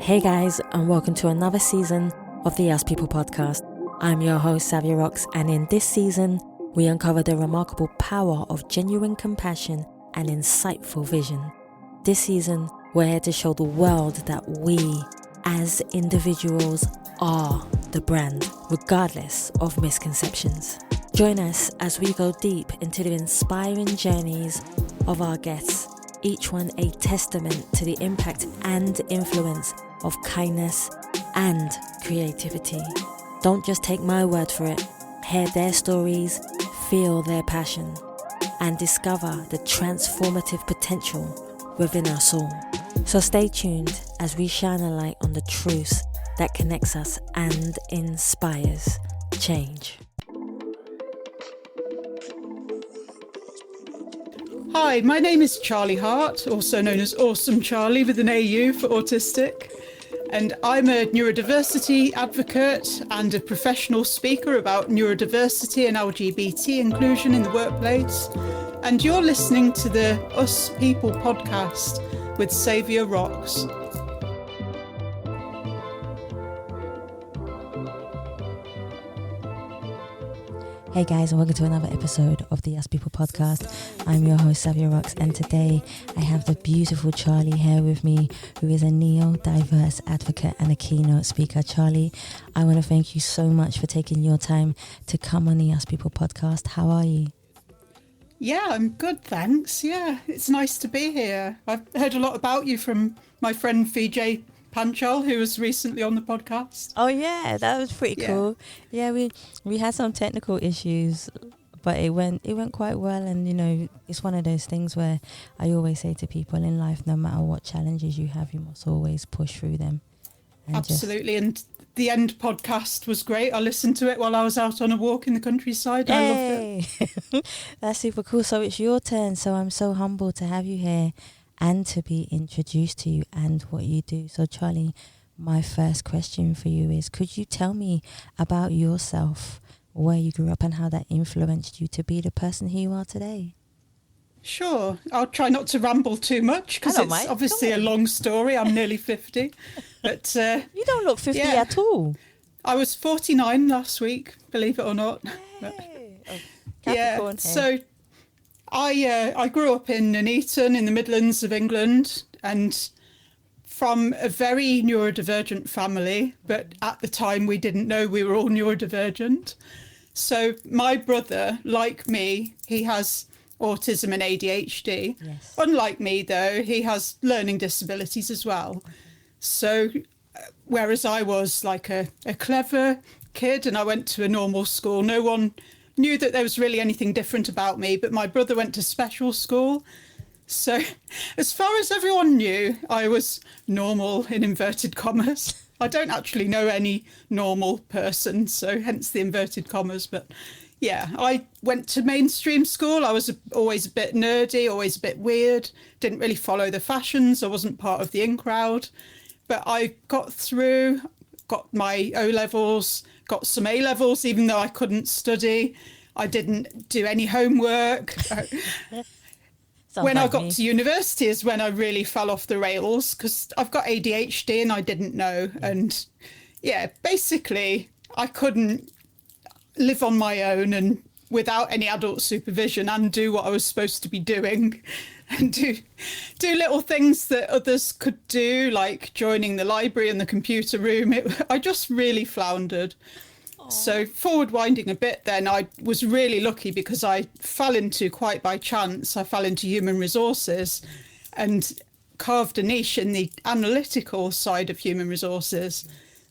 Hey guys, and welcome to another season of the Us People podcast. I'm your host, Savia Rocks, and in this season, we uncover the remarkable power of genuine compassion and insightful vision. This season, we're here to show the world that we, as individuals, are the brand, regardless of misconceptions. Join us as we go deep into the inspiring journeys of our guests, each one a testament to the impact and influence of kindness and creativity. Don't just take my word for it. Hear their stories, feel their passion, and discover the transformative potential within us all. So stay tuned as we shine a light on the truths that connects us and inspires change. Hi, my name is Charlie Hart, also known as Awesome Charlie with an AU for autistic, and I'm a neurodiversity advocate and a professional speaker about neurodiversity and LGBT inclusion in the workplace. And you're listening to the Us People podcast with Savia Rocks. Hey guys, and welcome to another episode of the Us People podcast. I'm your host, Savia Rocks, and today I have the beautiful Charlie here with me, who is a neurodiverse advocate and a keynote speaker. Charlie, I want to thank you so much for taking your time to come on the Us People podcast. How are you? Yeah, I'm good, thanks. Yeah, it's nice to be here. I've heard a lot about you from my friend Vijay Panchal, who was recently on the podcast. Oh yeah, that was pretty cool. Yeah, we had some technical issues, but it went quite well. And you know, it's one of those things where I always say to people in life, no matter what challenges you have, you must always push through them. Absolutely. And the end podcast was great. I listened to it while I was out on a walk in the countryside. Hey. I loved it. That's super cool. So it's your turn. So I'm so humbled to have you here and to be introduced to you and what you do. So Charlie, my first question for you is, could you tell me about yourself, where you grew up and how that influenced you to be the person who you are today? Sure. I'll try not to ramble too much because it's obviously a long story. I'm nearly 50. But you don't look 50 at all. I was 49 last week, believe it or not. Hey. Capricorn here. So I grew up in Nuneaton in the Midlands of England, and from a very neurodivergent family, but at the time we didn't know we were all neurodivergent. So my brother, like me, he has autism and ADHD. Yes. Unlike me, though, he has learning disabilities as well. So whereas I was like a clever kid and I went to a normal school, no one knew that there was really anything different about me, but my brother went to special school. So as far as everyone knew, I was normal in inverted commas. I don't actually know any normal person, so hence the inverted commas. But yeah, I went to mainstream school. I was always a bit nerdy, always a bit weird, didn't really follow the fashions. I wasn't part of the in crowd, but I got through, got my O-levels, got some A-levels, even though I couldn't study. I didn't do any homework. When I got to university is when I really fell off the rails because I've got ADHD and I didn't know. And yeah, basically I couldn't live on my own and without any adult supervision and do what I was supposed to be doing and do little things that others could do, like joining the library and the computer room. I just really floundered. Aww. So forward winding a bit then, I was really lucky because I fell into, quite by chance, I fell into human resources and carved a niche in the analytical side of human resources.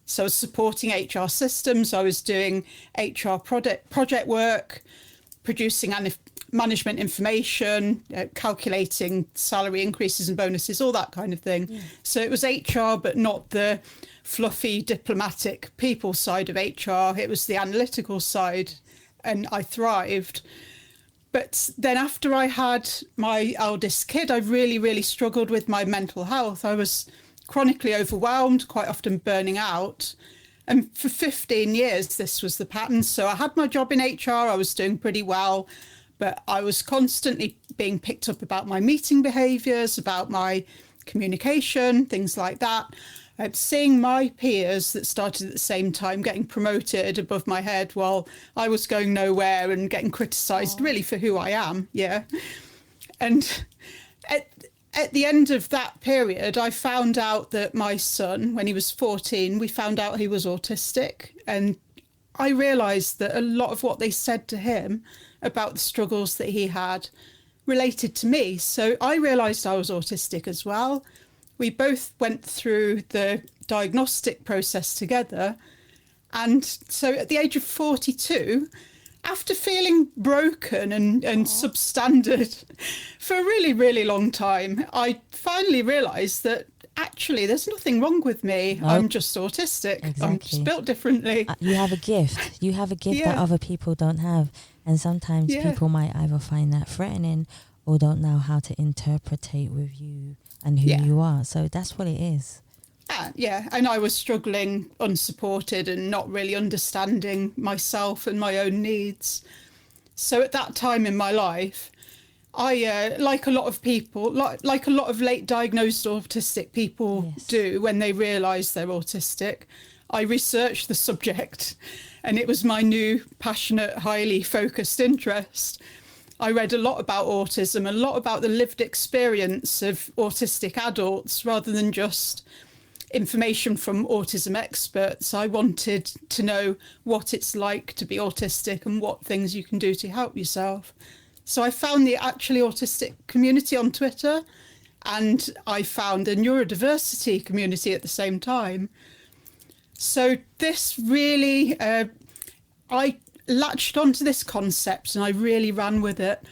So I was supporting HR systems, I was doing HR project work, producing management information, calculating salary increases and bonuses, all that kind of thing. Yeah. So it was HR, but not the fluffy diplomatic people side of HR. It was the analytical side, and I thrived. But then after I had my eldest kid, I really, really struggled with my mental health. I was chronically overwhelmed, quite often burning out. And for 15 years, this was the pattern. So I had my job in HR, I was doing pretty well, but I was constantly being picked up about my meeting behaviours, about my communication, things like that. Seeing my peers that started at the same time getting promoted above my head while I was going nowhere and getting criticised really for who I am. Yeah. And at the end of that period, I found out that my son, when he was 14, we found out he was autistic. And I realised that a lot of what they said to him about the struggles that he had related to me. So I realised I was autistic as well. We both went through the diagnostic process together. And so at the age of 42, after feeling broken and substandard for a really, really long time, I finally realised that actually there's nothing wrong with me. Nope. I'm just autistic. Exactly. I'm just built differently. You have a gift. You have a gift that other people don't have. And sometimes people might either find that threatening or don't know how to interpretate with you and who you are. So that's what it is. And I was struggling unsupported and not really understanding myself and my own needs. So at that time in my life, I, like a lot of people, like a lot of late diagnosed autistic people do when they realise they're autistic, I researched the subject, and it was my new passionate, highly focused interest. I read a lot about autism, a lot about the lived experience of autistic adults rather than just information from autism experts. I wanted to know what it's like to be autistic and what things you can do to help yourself. So I found the actually autistic community on Twitter, and I found a neurodiversity community at the same time. So this really, I latched onto this concept and I really ran with it.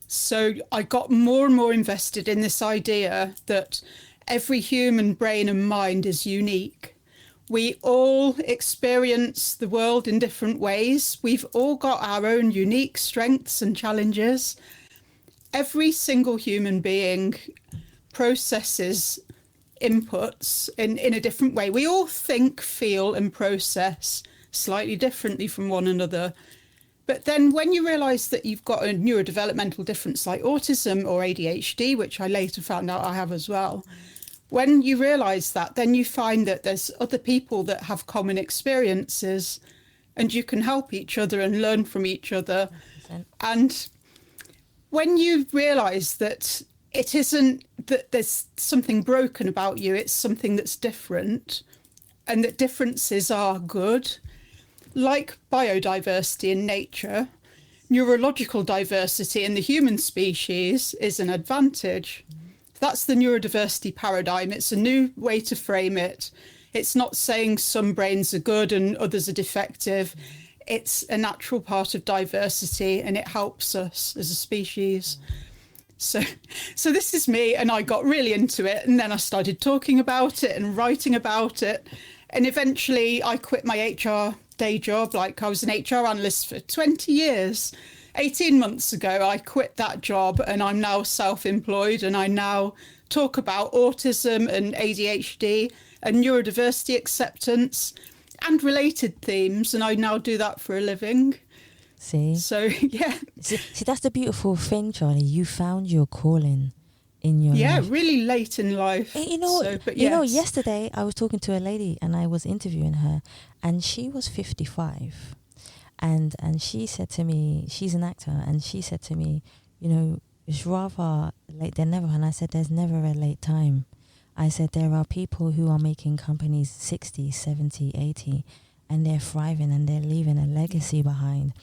So I got more and more invested in this idea that every human brain and mind is unique. We all experience the world in different ways. We've all got our own unique strengths and challenges. Every single human being processes inputs in a different way. We all think, feel and process slightly differently from one another. But then when you realise that you've got a neurodevelopmental difference like autism or ADHD, which I later found out I have as well, when you realise that, then you find that there's other people that have common experiences and you can help each other and learn from each other. 100%. And when you realise that it isn't that there's something broken about you, it's something that's different, and that differences are good. Like biodiversity in nature, neurological diversity in the human species is an advantage. That's the neurodiversity paradigm. It's a new way to frame it. It's not saying some brains are good and others are defective. It's a natural part of diversity, and it helps us as a species. So this is me, and I got really into it, and then I started talking about it and writing about it. And eventually I quit my HR day job. Like, I was an HR analyst for 20 years. 18 months ago, I quit that job, and I'm now self-employed, and I now talk about autism and ADHD and neurodiversity acceptance and related themes, and I now do that for a living. See? So, yeah. See, that's the beautiful thing, Charlie. You found your calling in your life. Yeah, really late in life. You know, yesterday I was talking to a lady and I was interviewing her, and she was 55. And she said to me, she's an actor, and she said to me, you know, it's rather late than never. And I said, there's never a late time. I said, there are people who are making companies 60, 70, 80, and they're thriving and they're leaving a legacy behind.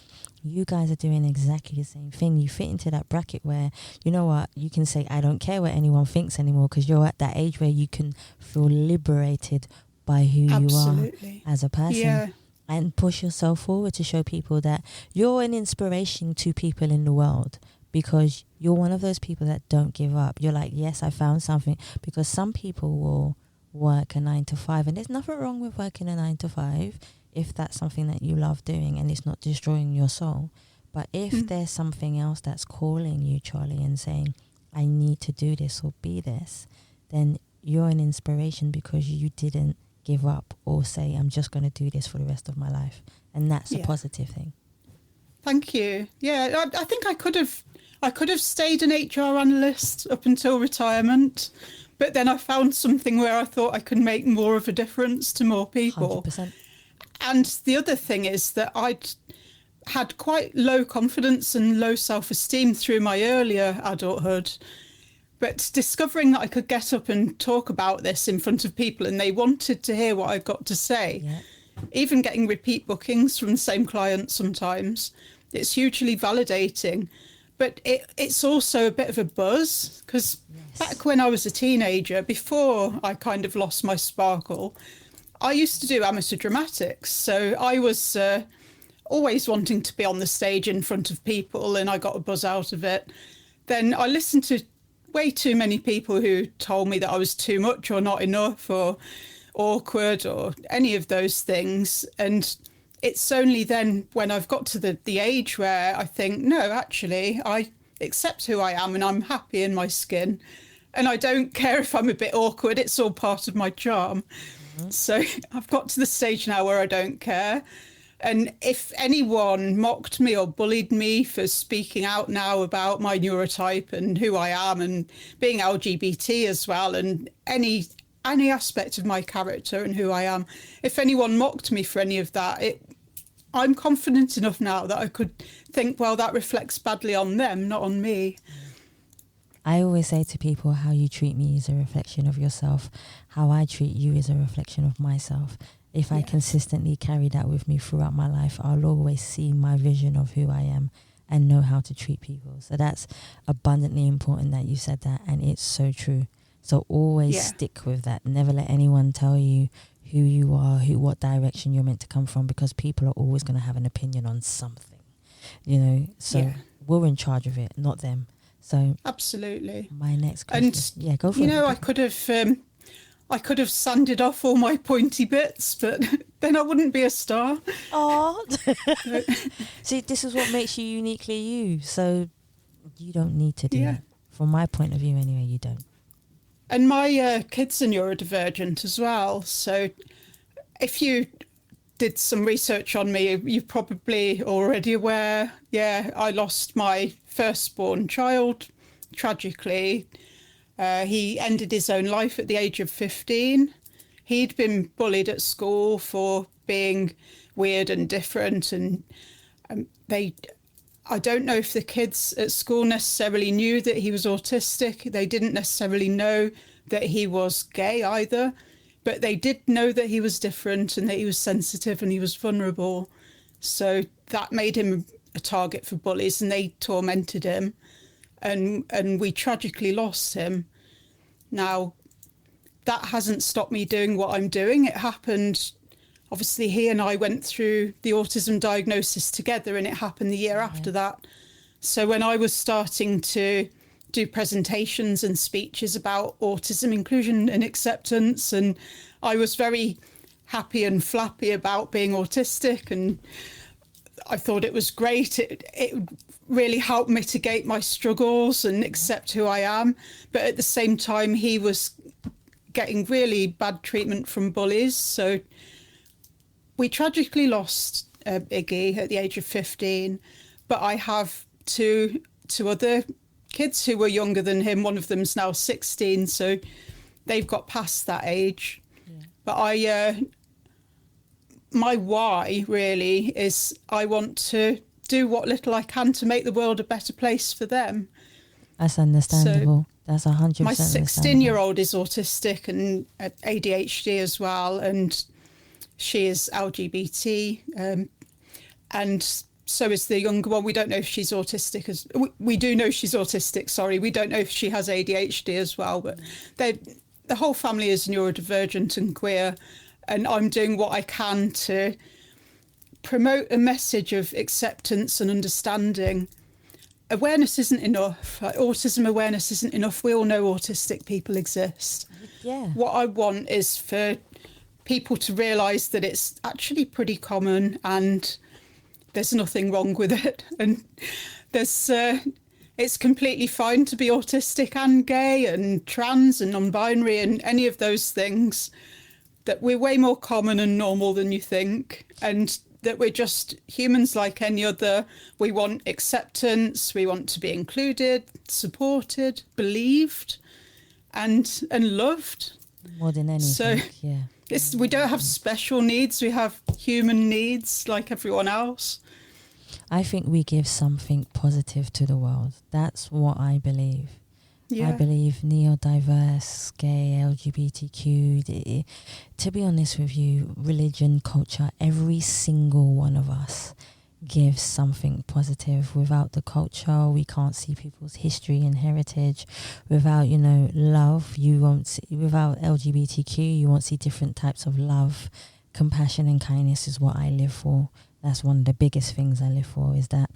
You guys are doing exactly the same thing. You fit into that bracket where, you know what, you can say, I don't care what anyone thinks anymore, because you're at that age where you can feel liberated by who you are as a person. Yeah. And push yourself forward to show people that you're an inspiration to people in the world, because you're one of those people that don't give up. You're like, yes, I found something. Because some people will work a 9 to 5, and there's nothing wrong with working a 9 to 5 if that's something that you love doing and it's not destroying your soul. But if there's something else that's calling you, Charlie, and saying, I need to do this or be this, then you're an inspiration, because you didn't give up or say, I'm just going to do this for the rest of my life. And that's a positive thing. Thank you. Yeah, I think I could have stayed an HR analyst up until retirement, But then I found something where I thought I could make more of a difference to more people. 100%. And the other thing is that I'd had quite low confidence and low self-esteem through my earlier adulthood. But discovering that I could get up and talk about this in front of people and they wanted to hear what I've got to say, even getting repeat bookings from the same client sometimes, it's hugely validating. But it's also a bit of a buzz, because back when I was a teenager, before I kind of lost my sparkle, I used to do amateur dramatics. So I was always wanting to be on the stage in front of people, and I got a buzz out of it. Then I listened to way too many people who told me that I was too much or not enough or awkward or any of those things. And it's only then when I've got to the age where I think, no, actually, I accept who I am and I'm happy in my skin. And I don't care if I'm a bit awkward. It's all part of my charm. Mm-hmm. So I've got to the stage now where I don't care. And if anyone mocked me or bullied me for speaking out now about my neurotype and who I am and being LGBT as well, and any aspect of my character and who I am, if anyone mocked me for any of that, I'm confident enough now that I could think, well, that reflects badly on them, not on me. I always say to people, how you treat me is a reflection of yourself. How I treat you is a reflection of myself. If I consistently carry that with me throughout my life, I'll always see my vision of who I am and know how to treat people. So that's abundantly important that you said that, and it's so true. So always stick with that. Never let anyone tell you who you are, what direction you're meant to come from, because people are always going to have an opinion on something, you know. So we're in charge of it, not them. So absolutely. My next question. And go for it. You know, I could have sanded off all my pointy bits, but then I wouldn't be a star. Oh, see, this is what makes you uniquely you. So you don't need to do that. From my point of view, anyway, you don't. And my kids are neurodivergent as well. So if you did some research on me, you're probably already aware. Yeah, I lost my firstborn child tragically. He ended his own life at the age of 15. He'd been bullied at school for being weird and different. And I don't know if the kids at school necessarily knew that he was autistic. They didn't necessarily know that he was gay either, but they did know that he was different and that he was sensitive and he was vulnerable. So that made him a target for bullies, and they tormented him. And we tragically lost him. Now, that hasn't stopped me doing what I'm doing. It happened, obviously, he and I went through the autism diagnosis together, and it happened the year after that. So when I was starting to do presentations and speeches about autism, inclusion and acceptance, and I was very happy and flappy about being autistic, and I thought it was great. It really helped mitigate my struggles and accept who I am. But at the same time, he was getting really bad treatment from bullies. So we tragically lost Iggy at the age of 15. But I have two other kids who were younger than him. One of them's now 16, so they've got past that age. Yeah. But my why really is I want to do what little I can to make the world a better place for them. That's understandable. So that's 100% my 16-year-old is autistic and ADHD as well, and she is LGBT, and so is the younger one. We don't know if she's autistic. We do know she's autistic, sorry. We don't know if she has ADHD as well, but the whole family is neurodivergent and queer. And I'm doing what I can to promote a message of acceptance and understanding. Awareness isn't enough. Autism awareness isn't enough. We all know autistic people exist. Yeah. What I want is for people to realise that it's actually pretty common and there's nothing wrong with it. And it's completely fine to be autistic and gay and trans and non-binary and any of those things. That we're way more common and normal than you think, and that we're just humans like any other. We want acceptance, we want to be included, supported, believed, and loved. More than anything, So we don't have special needs. We have human needs like everyone else. I think we give something positive to the world. That's what I believe. Yeah. I believe neurodiverse, gay, LGBTQ, to be honest with you, religion, culture, every single one of us gives something positive. Without the culture, we can't see people's history and heritage. Without, love, you won't see, without LGBTQ, you won't see different types of love. Compassion and kindness is what I live for. That's one of the biggest things I live for, is that.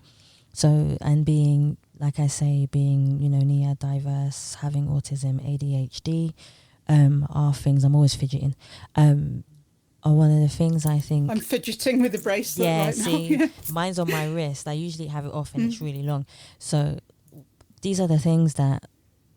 So, and being, like I say, being, neurodiverse, having autism, ADHD, are things, I'm always fidgeting, are one of the things I think. I'm fidgeting with the bracelet right see, now. Mine's on my wrist. I usually have it off and it's really long. So these are the things that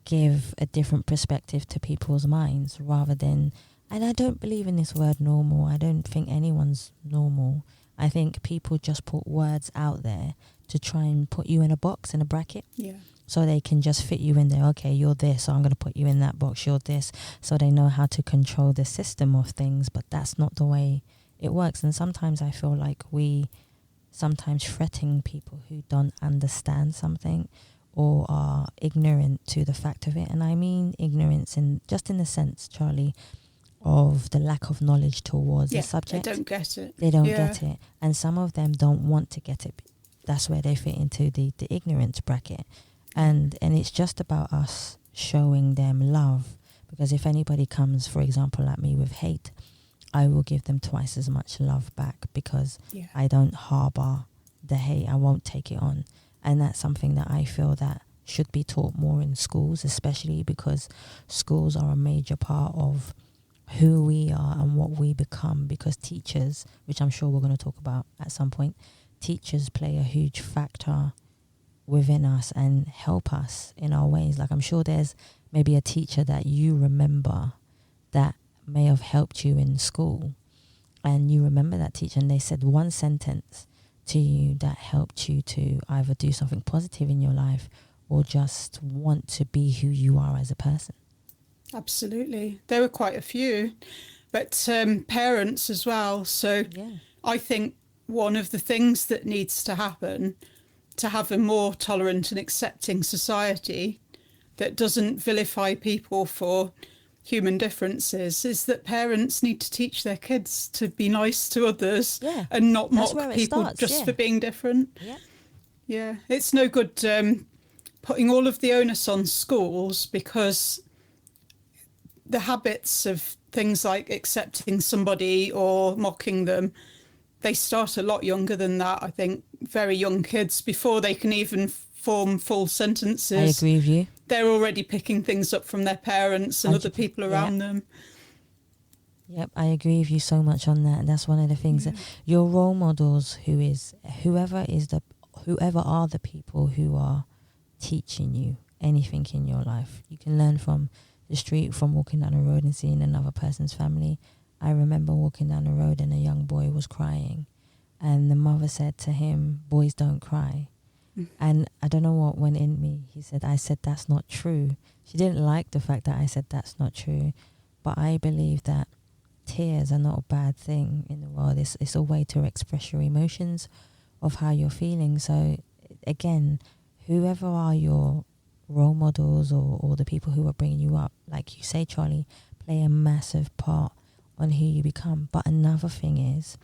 give a different perspective to people's minds, rather than, and I don't believe in this word normal. I don't think anyone's normal. I think people just put words out there to try and put you in a box, in a bracket. Yeah. So they can just fit you in there. Okay, you're this, so I'm going to put you in that box. You're this. So they know how to control the system of things, but that's not the way it works. And sometimes I feel like we sometimes threaten people who don't understand something or are ignorant to the fact of it. And I mean ignorance in the sense, Charlie, of the lack of knowledge towards the subject. They don't get it. They don't get it. And some of them don't want to get it. That's where they fit into the ignorance bracket. And it's just about us showing them love. Because if anybody comes, for example, at me with hate, I will give them twice as much love back, because I don't harbour the hate. I won't take it on. And that's something that I feel that should be taught more in schools, especially because schools are a major part of who we are and what we become. Because teachers, which I'm sure we're going to talk about at some point, teachers play a huge factor within us and help us in our ways. Like, I'm sure there's maybe a teacher that you remember that may have helped you in school, and you remember that teacher and they said one sentence to you that helped you to either do something positive in your life or just want to be who you are as a person. Absolutely. There were quite a few, but parents as well. So I think one of the things that needs to happen to have a more tolerant and accepting society that doesn't vilify people for human differences is that parents need to teach their kids to be nice to others and not mock people just for being different. Yeah, it's no good putting all of the onus on schools, because the habits of things like accepting somebody or mocking them, they start a lot younger than that. I think very young kids, before they can even form full sentences. I agree with you. They're already picking things up from their parents and other people around them. Yep, I agree with you so much on that. And that's one of the things that your role models, whoever are the people who are teaching you anything in your life. You can learn from the street, from walking down the road and seeing another person's family. I remember walking down the road and a young boy was crying, and the mother said to him, "Boys don't cry." And I don't know what went in me. I said, "That's not true." She didn't like the fact that I said that's not true. But I believe that tears are not a bad thing in the world. It's a way to express your emotions of how you're feeling. So again, whoever are your role models or the people who are bringing you up, like you say, Charlie, play a massive part on who you become. But another thing is,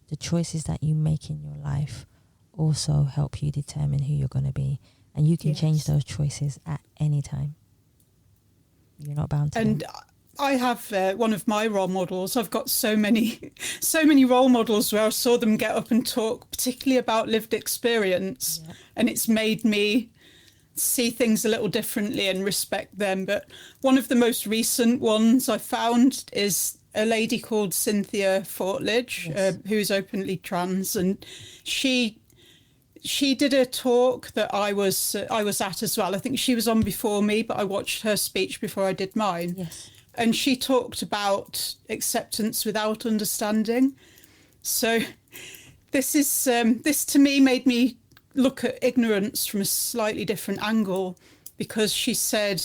the choices that you make in your life also help you determine who you're going to be, and you can change those choices at any time. You're not bound to them. I have one of my role models. I've got so many role models where I saw them get up and talk, particularly about lived experience, and it's made me see things a little differently and respect them. But one of the most recent ones I found is a lady called Cynthia Fortledge, who's openly trans, and she did a talk that I was at as well. I think she was on before me, but I watched her speech before I did mine. Yes. And she talked about acceptance without understanding. So this to me made me look at ignorance from a slightly different angle, because she said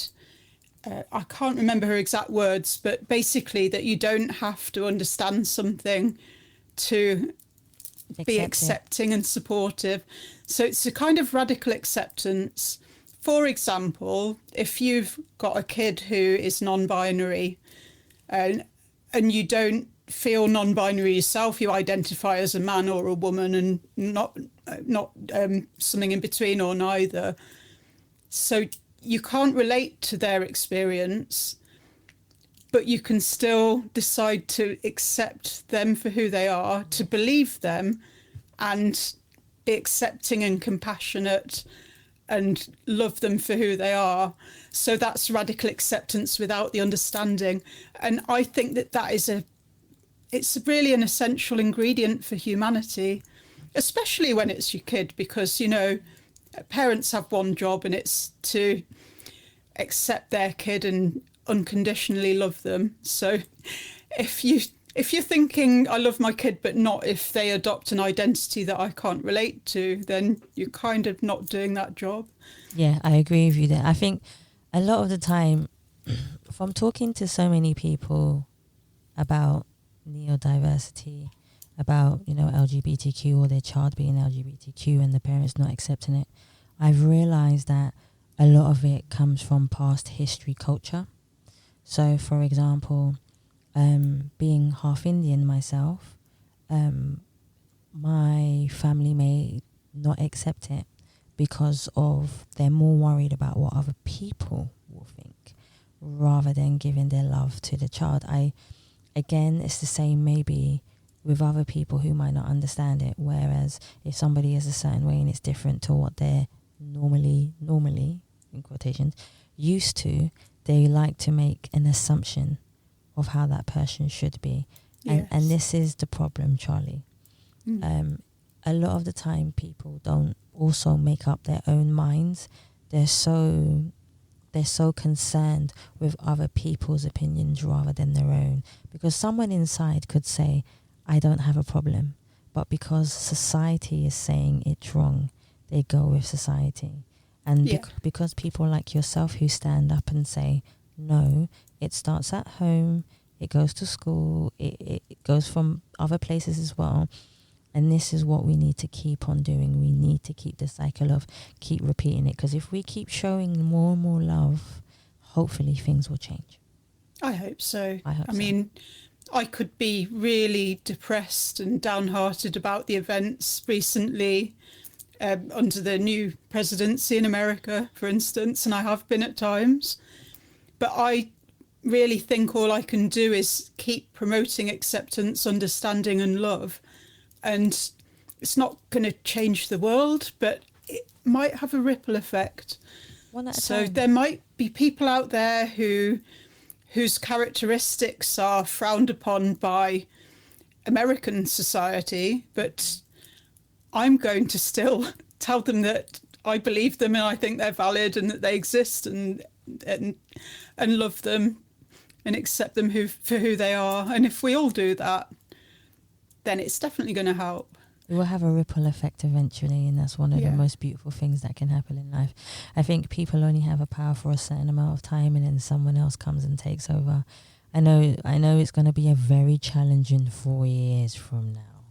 I can't remember her exact words, but basically that you don't have to understand something to be accepting and supportive. So it's a kind of radical acceptance. For example, if you've got a kid who is non-binary and you don't feel non-binary yourself, you identify as a man or a woman and not something in between or neither. So you can't relate to their experience, but you can still decide to accept them for who they are, to believe them and be accepting and compassionate and love them for who they are. So that's radical acceptance without the understanding. And I think that it's really an essential ingredient for humanity, especially when it's your kid, because, you know, parents have one job and it's to accept their kid and unconditionally love them. So if you're thinking I love my kid but not if they adopt an identity that I can't relate to, then you're kind of not doing that job. Yeah, I agree with you there. I think a lot of the time from talking to so many people about neurodiversity, about, you know, LGBTQ or their child being LGBTQ and the parents not accepting it, I've realized that a lot of it comes from past history culture. So, for example, being half Indian myself, my family may not accept it because of they're more worried about what other people will think rather than giving their love to the child. Again, it's the same maybe with other people who might not understand it, whereas if somebody is a certain way and it's different to what they're normally, in quotations, used to, they like to make an assumption of how that person should be. Yes. And this is the problem, Charlie. A lot of the time people don't also make up their own minds. They're so concerned with other people's opinions rather than their own, because someone inside could say, I don't have a problem, but because society is saying it's wrong, they go with society. And because people like yourself who stand up and say, no, it starts at home, it goes to school, it goes from other places as well. And this is what we need to keep on doing. We need to keep the cycle of keep repeating it. Because if we keep showing more and more love, hopefully things will change. I hope so. I mean, I could be really depressed and downhearted about the events recently under the new presidency in America, for instance, and I have been at times. But I really think all I can do is keep promoting acceptance, understanding and love. And it's not going to change the world, but it might have a ripple effect. So there might be people out there whose characteristics are frowned upon by American society, but I'm going to still tell them that I believe them and I think they're valid and that they exist and love them and accept them for who they are. And if we all do that, then it's definitely going to help. It will have a ripple effect eventually, and that's one of the most beautiful things that can happen in life. I think people only have a power for a certain amount of time, and then someone else comes and takes over. I know it's going to be a very challenging 4 years from now,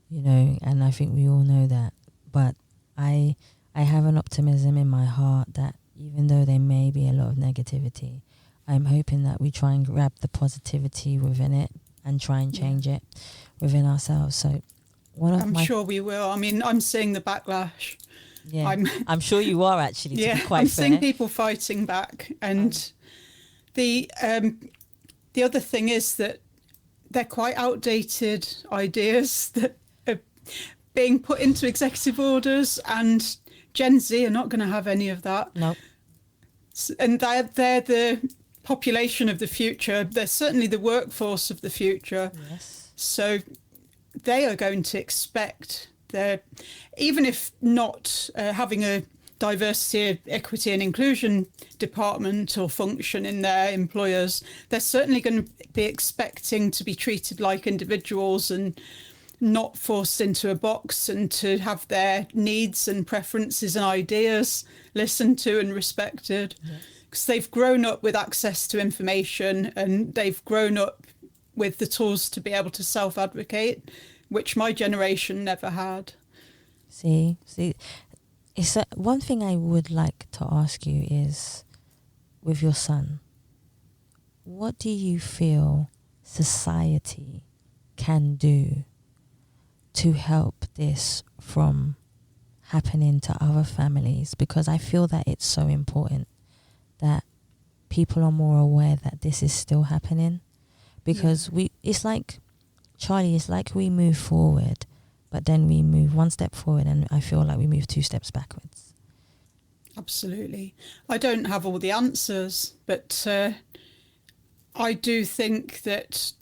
you know, and I think we all know that. But I have an optimism in my heart that even though there may be a lot of negativity, I'm hoping that we try and grab the positivity within it and try and change it within ourselves. So I'm sure we will. I mean, I'm seeing the backlash. Yeah, I'm sure you are actually, to be quite fair. I'm seeing people fighting back. And the other thing is that they're quite outdated ideas that are being put into executive orders, and Gen Z are not going to have any of that. No. And they're the population of the future. They're certainly the workforce of the future. Yes. So they are going to expect even if not having a diversity, equity and inclusion department or function in their employers, they're certainly going to be expecting to be treated like individuals and not forced into a box, and to have their needs and preferences and ideas listened to and respected. Yes. because they've grown up with access to information and they've grown up with the tools to be able to self-advocate, which my generation never had. See, it's one thing I would like to ask you is, with your son, what do you feel society can do to help this from happening to other families? Because I feel that it's so important that people are more aware that this is still happening. Because it's like, Charlie, it's like we move forward, but then we move one step forward and I feel like we move 2 steps backwards. Absolutely. I don't have all the answers, but I do think that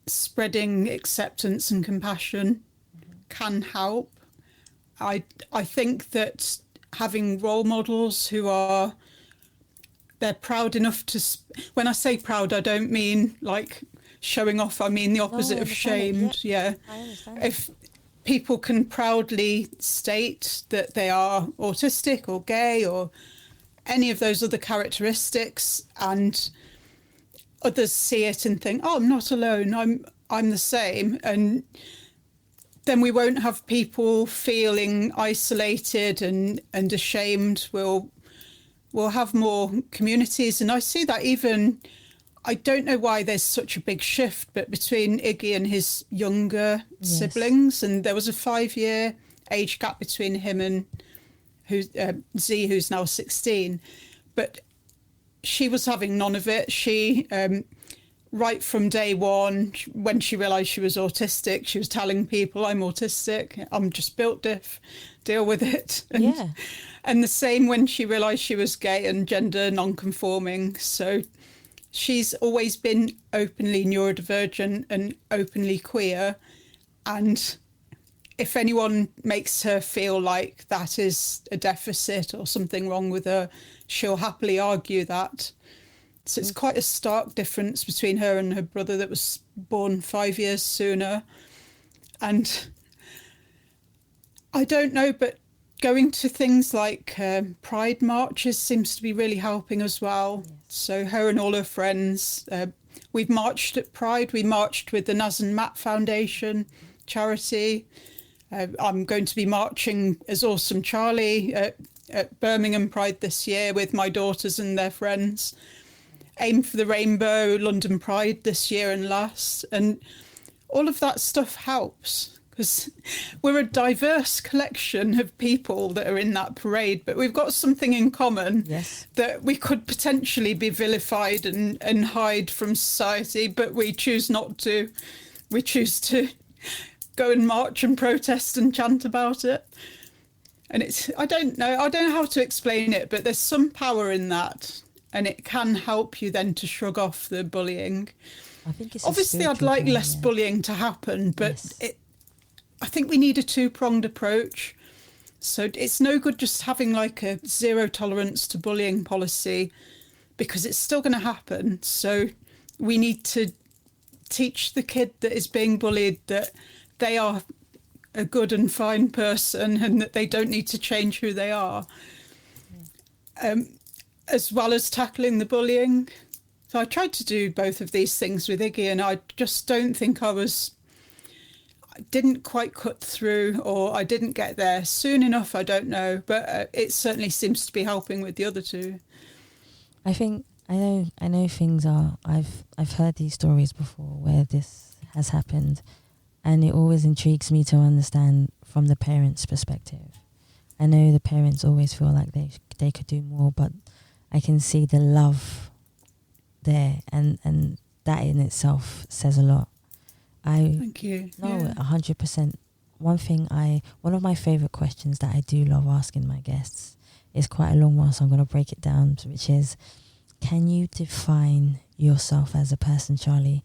spreading acceptance and compassion can help. I think that having role models who are, they're proud enough to, when I say proud, I don't mean like showing off, I mean the opposite of shamed. Yeah. I understand. If people can proudly state that they are autistic or gay or any of those other characteristics, and others see it and think, oh, I'm not alone, I'm the same, and then we won't have people feeling isolated and ashamed. We'll have more communities. And I see that even, I don't know why there's such a big shift, but between Iggy and his younger siblings, and there was a 5-year age gap between him and Z, who's now 16. But she was having none of it. She, right from day one, when she realised she was autistic, she was telling people, I'm autistic, I'm just built diff, deal with it. And the same when she realised she was gay and gender non-conforming. So she's always been openly neurodivergent and openly queer. And if anyone makes her feel like that is a deficit or something wrong with her, she'll happily argue that. So it's quite a stark difference between her and her brother that was born 5 years sooner. And I don't know, but going to things like Pride marches seems to be really helping as well. Yes. So her and all her friends, we've marched at Pride. We marched with the Naz and Matt Foundation charity. I'm going to be marching as Awesome Charlie at Birmingham Pride this year with my daughters and their friends. Aim for the Rainbow, London Pride this year and last. And all of that stuff helps because we're a diverse collection of people that are in that parade, but we've got something in common. Yes. That we could potentially be vilified and hide from society, but we choose not to. We choose to go and march and protest and chant about it. And it's, I don't know how to explain it, but there's some power in that. And it can help you then to shrug off the bullying. I think it's obviously I'd like less bullying to happen, but I think we need a two-pronged approach. So it's no good just having like a zero tolerance to bullying policy because it's still going to happen. So we need to teach the kid that is being bullied that they are a good and fine person and that they don't need to change who they are. As well as tackling the bullying. So I tried to do both of these things with Iggy, and I just don't think I didn't quite cut through, or I didn't get there soon enough, I don't know, but it certainly seems to be helping with the other two. I think, I know things are, I've heard these stories before where this has happened, and it always intrigues me to understand from the parents' perspective. I know the parents always feel like they could do more, but I can see the love there, and that in itself says a lot. Thank you. No, 100%. One of my favourite questions that I do love asking my guests is quite a long one, so I'm going to break it down, which is, can you define yourself as a person, Charlie?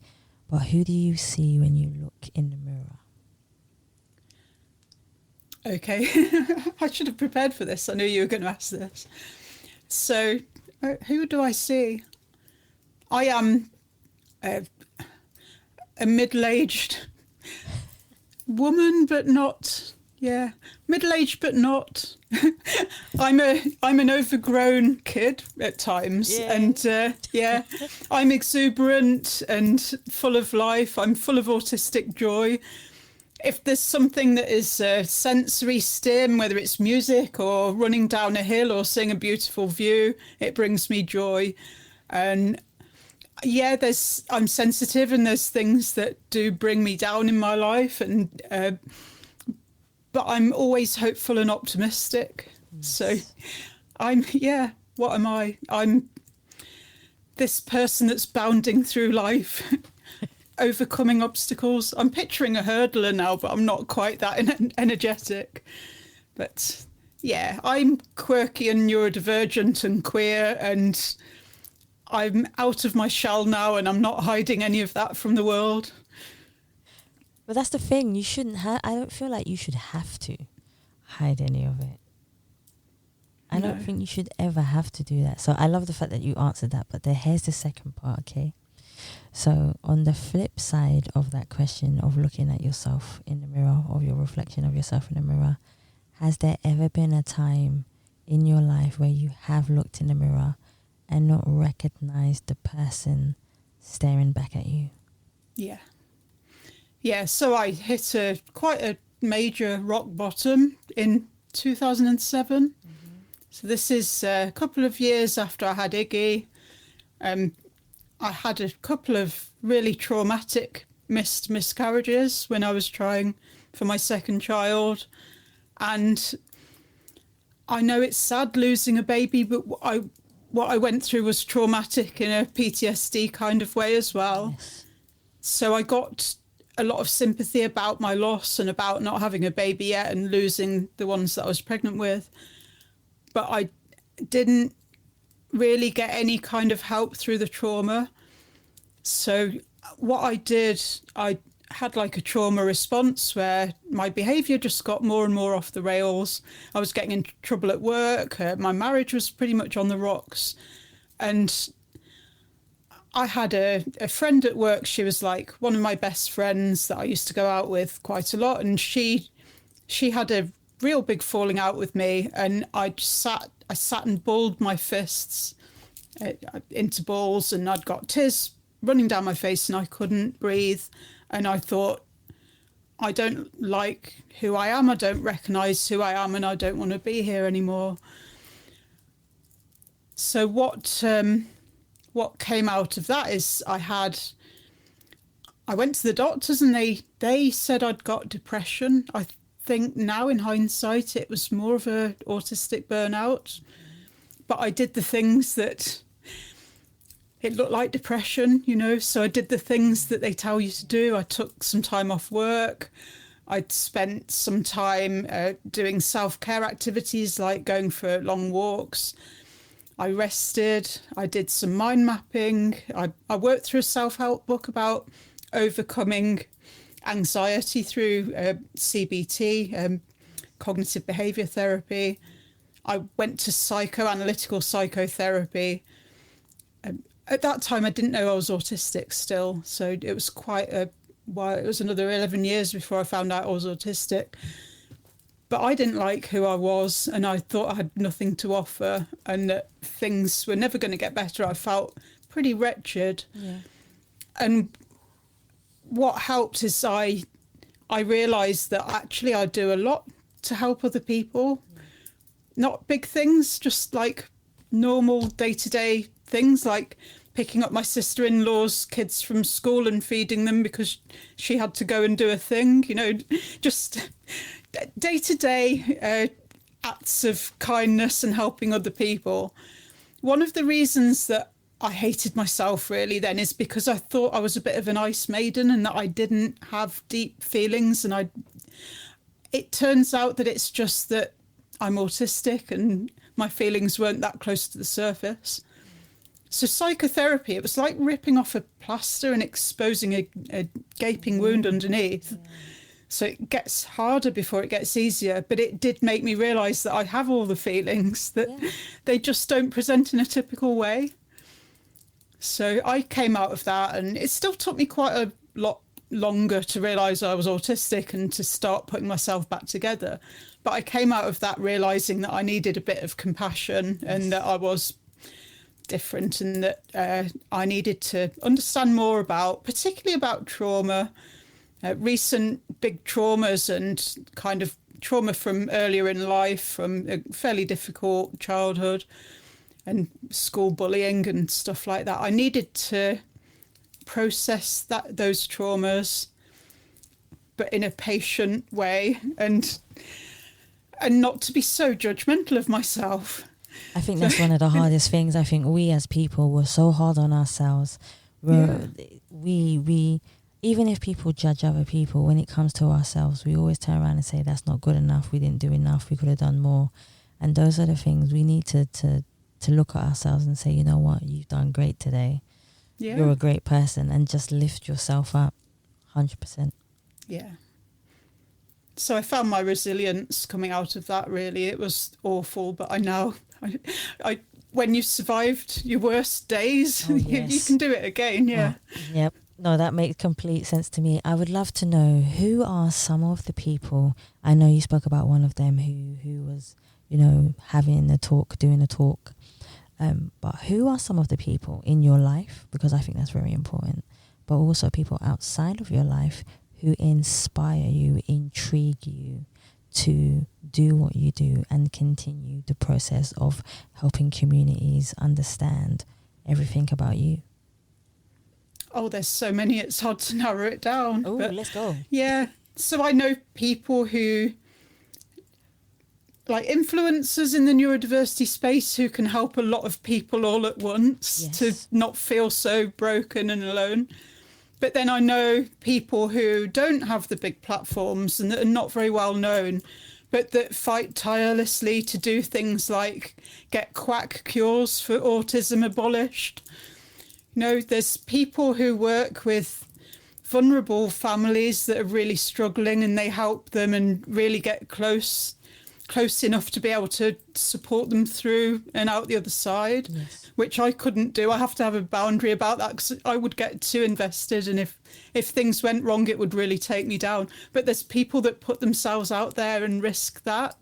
But who do you see when you look in the mirror? Okay. I should have prepared for this. I knew you were going to ask this. So, who do I see? I am a middle-aged woman, but not Yeah, middle-aged but not. I'm an overgrown kid at times, and I'm exuberant and full of life. I'm full of autistic joy. If there's something that is sensory stim, whether it's music or running down a hill or seeing a beautiful view, it brings me joy. And yeah, I'm sensitive, and there's things that do bring me down in my life, and but I'm always hopeful and optimistic. Yes. So what am I? I'm this person that's bounding through life, overcoming obstacles. I'm picturing a hurdler now, but I'm not quite that energetic. But yeah, I'm quirky and neurodivergent and queer, and I'm out of my shell now, and I'm not hiding any of that from the world. But that's the thing. You shouldn't have. I don't feel like you should have to hide any of it. I don't think you should ever have to do that. So I love the fact that you answered that. But here's the second part, okay? So on the flip side of that question of looking at yourself in the mirror, of your reflection of yourself in the mirror, has there ever been a time in your life where you have looked in the mirror and not recognized the person staring back at you? Yeah. Yeah, so I hit quite a major rock bottom in 2007. Mm-hmm. So this is a couple of years after I had Iggy. I had a couple of really traumatic miscarriages when I was trying for my second child. And I know it's sad losing a baby, but what I went through was traumatic in a PTSD kind of way as well. Yes. So I got a lot of sympathy about my loss and about not having a baby yet and losing the ones that I was pregnant with. But I didn't really get any kind of help through the trauma. So what I did, I had like a trauma response where my behaviour just got more and more off the rails. I was getting in trouble at work. My marriage was pretty much on the rocks. And I had a friend at work. She was like one of my best friends that I used to go out with quite a lot. And she had a real big falling out with me. And I sat and balled my fists into balls, and I'd got tears running down my face and I couldn't breathe. And I thought, I don't like who I am. I don't recognise who I am, and I don't want to be here anymore. So what came out of that is I went to the doctors, and they said I'd got depression. I think now in hindsight it was more of a autistic burnout, but I did the things that it looked like depression, so I did the things that they tell you to do. I took some time off work. I'd spent some time doing self-care activities like going for long walks. I rested. I did some mind mapping. I worked through a self-help book about overcoming anxiety through CBT, cognitive behaviour therapy. I went to psychoanalytical psychotherapy. At that time, I didn't know I was autistic still. So it was quite a while. It was another 11 years before I found out I was autistic. But I didn't like who I was, and I thought I had nothing to offer, and that things were never going to get better. I felt pretty wretched. Yeah. And what helped is I realised that actually I do a lot to help other people. Not big things, just like normal day-to-day things, like picking up my sister-in-law's kids from school and feeding them because she had to go and do a thing, just day-to-day acts of kindness and helping other people. One of the reasons that I hated myself really then is because I thought I was a bit of an ice maiden and that I didn't have deep feelings, and it turns out that it's just that I'm autistic and my feelings weren't that close to the surface. So psychotherapy, it was like ripping off a plaster and exposing a gaping wound underneath. Yeah. So it gets harder before it gets easier, but it did make me realise that I have all the feelings, that they just don't present in a typical way. So I came out of that, and it still took me quite a lot longer to realise I was autistic and to start putting myself back together. But I came out of that realising that I needed a bit of compassion and that I was different, and that I needed to understand more about, particularly about trauma, recent big traumas and kind of trauma from earlier in life, from a fairly difficult childhood and school bullying and stuff like that. I needed to process those traumas, but in a patient way, and not to be so judgmental of myself. I think that's one of the hardest things. I think we as people were so hard on ourselves. We even if people judge other people, when it comes to ourselves, we always turn around and say that's not good enough, we didn't do enough, we could have done more. And those are the things we need to look at ourselves and say, you know what, you've done great today. Yeah. You're a great person, and just lift yourself up 100%. Yeah. So I found my resilience coming out of that, really. It was awful, but I know I when you've survived your worst days, you can do it again. Yeah. Yep. No, that makes complete sense to me. I would love to know, who are some of the people, I know you spoke about one of them who was, you know, having a talk, doing a talk, but who are some of the people in your life, because I think that's very important, but also people outside of your life who inspire you, intrigue you to do what you do and continue the process of helping communities understand everything about you? Oh, there's so many, it's hard to narrow it down. Oh, let's go. Yeah. So I know people who, like influencers in the neurodiversity space, who can help a lot of people all at once to not feel so broken and alone. But then I know people who don't have the big platforms and that are not very well known, but that fight tirelessly to do things like get quack cures for autism abolished. You know, there's people who work with vulnerable families that are really struggling, and they help them and really get close enough to be able to support them through and out the other side, which I couldn't do. I have to have a boundary about that, because I would get too invested, and if things went wrong, it would really take me down. But there's people that put themselves out there and risk that.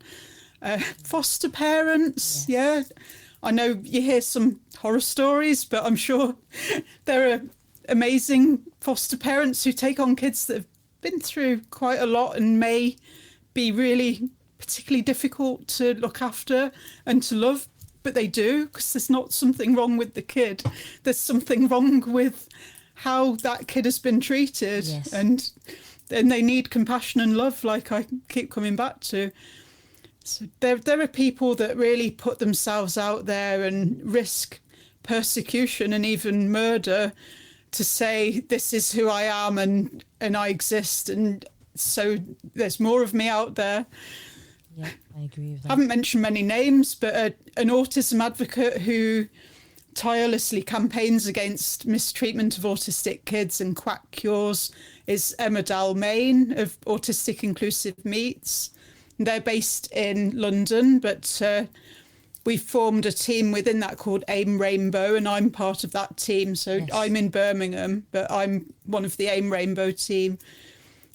Foster parents, I know you hear some horror stories, but I'm sure there are amazing foster parents who take on kids that have been through quite a lot and may be really particularly difficult to look after and to love, but they do, because there's not something wrong with the kid. There's something wrong with how that kid has been treated, and they need compassion and love, like I keep coming back to. So there are people that really put themselves out there and risk persecution and even murder to say, this is who I am and I exist, and so there's more of me out there. Yeah, I agree with that. I haven't mentioned many names, but an autism advocate who tirelessly campaigns against mistreatment of autistic kids and quack cures is Emma Dalmain of Autistic Inclusive Meets. They're based in London, but we formed a team within that called AIM Rainbow, and I'm part of that team. So I'm in Birmingham, but I'm one of the AIM Rainbow team.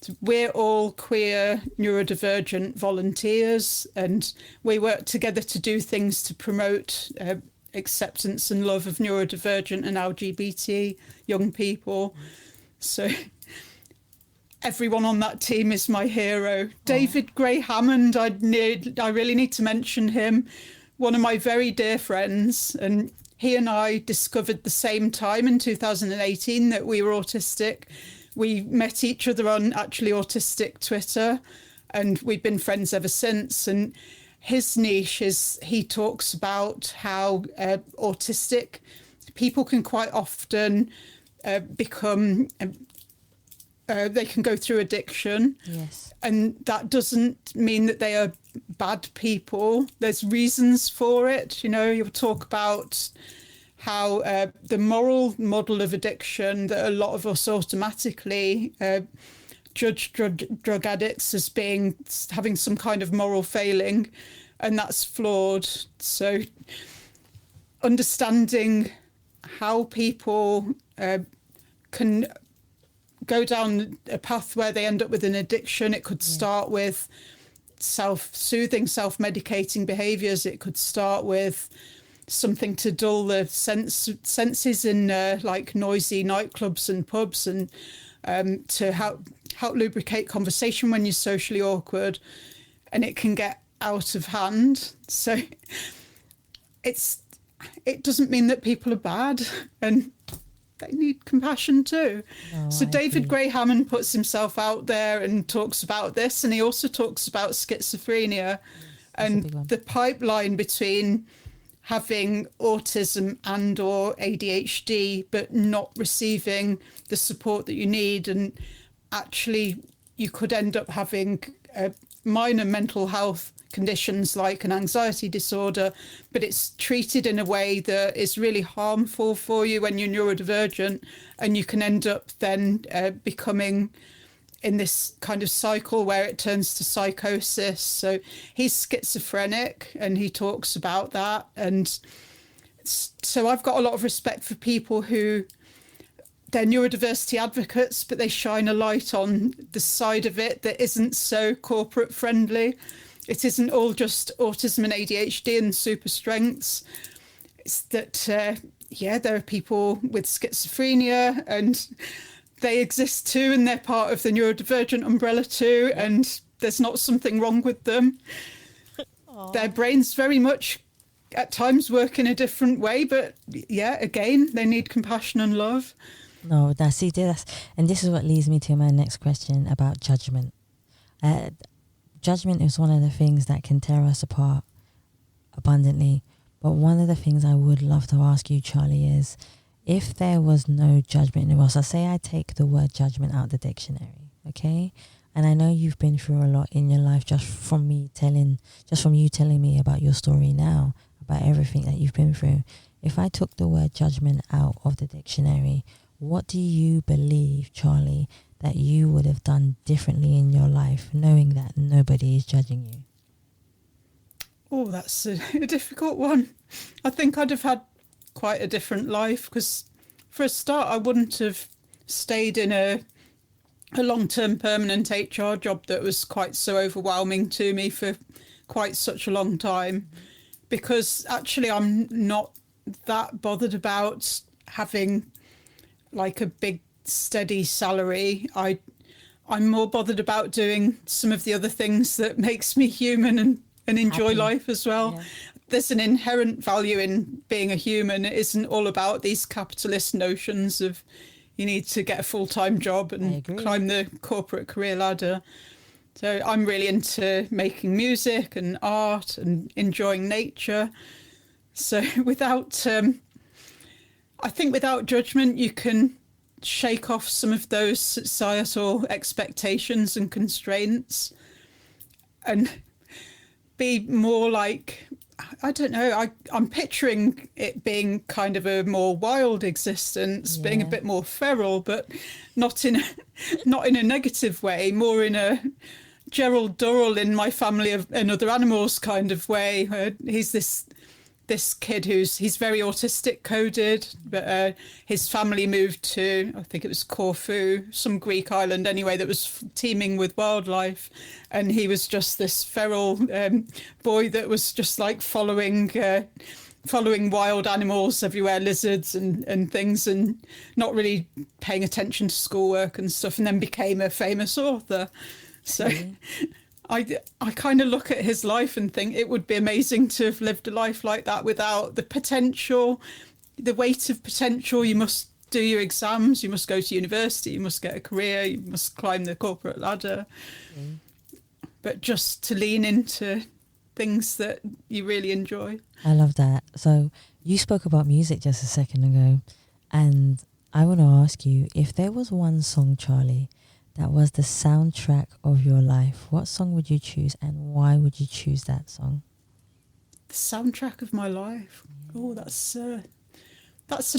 So we're all queer, neurodivergent volunteers, and we work together to do things to promote acceptance and love of neurodivergent and LGBT young people. So everyone on that team is my hero. David Gray Hammond, I really need to mention him. One of my very dear friends, and he and I discovered the same time in 2018 that we were autistic. We met each other on actually autistic Twitter, and we've been friends ever since. And his niche is, he talks about how autistic people can quite often become, they can go through addiction. Yes. And that doesn't mean that they are bad people. There's reasons for it. You know, you'll talk about how the moral model of addiction, that a lot of us automatically judge drug addicts as having some kind of moral failing, and that's flawed. So understanding how people can go down a path where they end up with an addiction. It could start with self-soothing, self-medicating behaviours. It could start with something to dull the senses in like noisy nightclubs and pubs, and to help lubricate conversation when you're socially awkward, and it can get out of hand. So it doesn't mean that people are bad, and they need compassion too. No, so I David agree. Gray Hammond puts himself out there and talks about this, and he also talks about schizophrenia and the pipeline between having autism and or ADHD but not receiving the support that you need, and actually you could end up having minor mental health conditions like an anxiety disorder, but it's treated in a way that is really harmful for you when you're neurodivergent, and you can end up then becoming in this kind of cycle where it turns to psychosis. So he's schizophrenic and he talks about that, and so I've got a lot of respect for people who they're neurodiversity advocates, but they shine a light on the side of it that isn't so corporate friendly. It isn't all just autism and ADHD and super strengths. It's that, there are people with schizophrenia, and they exist too, and they're part of the neurodivergent umbrella too, and there's not something wrong with them. Their brains very much at times work in a different way, but again, they need compassion and love. No, and this is what leads me to my next question about judgment. Judgment is one of the things that can tear us apart abundantly. But one of the things I would love to ask you, Charlie, is if there was no judgment in the world, so say I take the word judgment out of the dictionary, okay? And I know you've been through a lot in your life just from you telling me about your story now, about everything that you've been through. If I took the word judgment out of the dictionary, what do you believe, Charlie, that you would have done differently in your life, knowing that nobody is judging you? Oh, that's a difficult one. I think I'd have had quite a different life, because for a start, I wouldn't have stayed in a long-term permanent HR job that was quite so overwhelming to me for quite such a long time, because actually I'm not that bothered about having like a big steady salary. I'm more bothered about doing some of the other things that makes me human and enjoy Happy. life as well. Yeah. There's an inherent value in being a human. It isn't all about these capitalist notions of you need to get a full-time job and climb the corporate career ladder. So I'm really into making music and art and enjoying nature. So I think without judgment, you can shake off some of those societal expectations and constraints and be more like, I don't know, I'm picturing it being kind of a more wild existence, being a bit more feral, but not in a negative way, more in a Gerald Durrell in My Family and Other Animals kind of way. He's this kid he's very autistic coded, but his family moved to, I think it was Corfu, some Greek island anyway, that was teeming with wildlife, and he was just this feral boy that was just like following wild animals everywhere, lizards and things, and not really paying attention to schoolwork and stuff, and then became a famous author. So I kind of look at his life and think it would be amazing to have lived a life like that without the potential, the weight of potential. You must do your exams, you must go to university, you must get a career, you must climb the corporate ladder. But just to lean into things that you really enjoy. I love that. So you spoke about music just a second ago, and I want to ask you, if there was one song, Charlie, that was the soundtrack of your life, what song would you choose, and why would you choose that song? The soundtrack of my life. Oh, that's a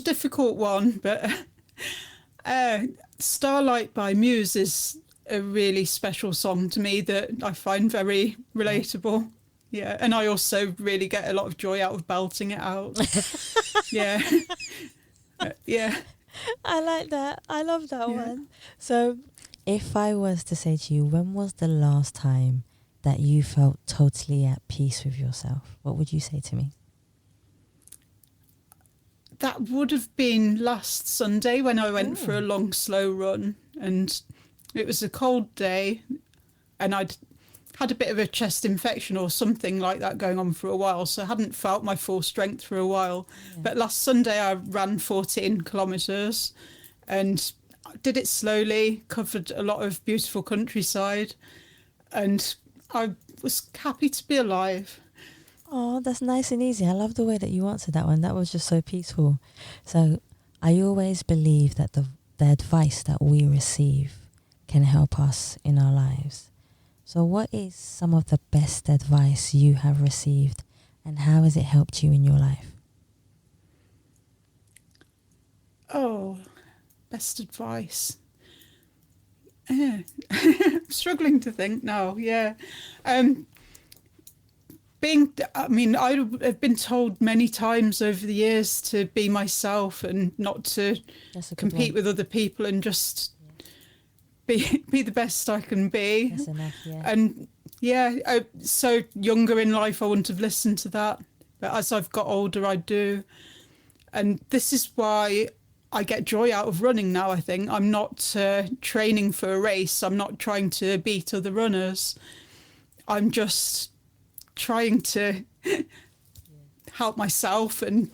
difficult one, but Starlight by Muse is a really special song to me that I find very relatable. Yeah, and I also really get a lot of joy out of belting it out. Yeah. Yeah. I like that. I love that Yeah. one. So, if I was to say to you, when was the last time that you felt totally at peace with yourself? What would you say to me? That would have been last Sunday when I went for a Oh. long, slow run. And it was a cold day, and I'd had a bit of a chest infection or something like that going on for a while, so I hadn't felt my full strength for a while. Yeah. But last Sunday I ran 14 kilometres and did it slowly, covered a lot of beautiful countryside, and I was happy to be alive. Oh, that's nice and easy. I love the way that you answered that one. That was just so peaceful. So I always believe that the advice that we receive can help us in our lives. So what is some of the best advice you have received, and how has it helped you in your life? Oh, best advice. I'm struggling to think now. Yeah. I have been told many times over the years to be myself and not to compete with other people and just be the best I can be. That's enough, yeah. And so younger in life I wouldn't have listened to that, but as I've got older I do. And this is why I get joy out of running now. I think I'm not training for a race. I'm not trying to beat other runners. I'm just trying to help myself, and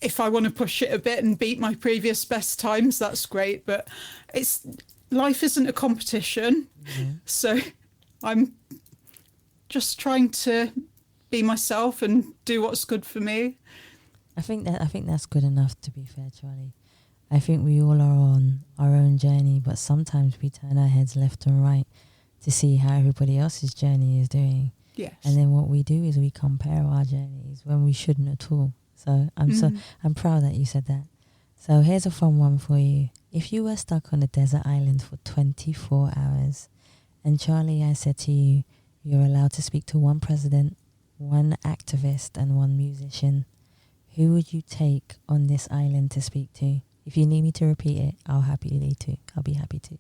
if I want to push it a bit and beat my previous best times, that's great. But life isn't a competition. Mm-hmm. So I'm just trying to be myself and do what's good for me. I think that's good enough, to be fair, Charlie. I think we all are on our own journey, but sometimes we turn our heads left and right to see how everybody else's journey is doing. Yes. And then what we do is we compare our journeys when we shouldn't at all. So I'm proud that you said that. So here's a fun one for you. If you were stuck on a desert island for 24 hours, and Charlie, I said to you, you're allowed to speak to one president, one activist, and one musician, who would you take on this island to speak to? If you need me to repeat it, I'll be happy to.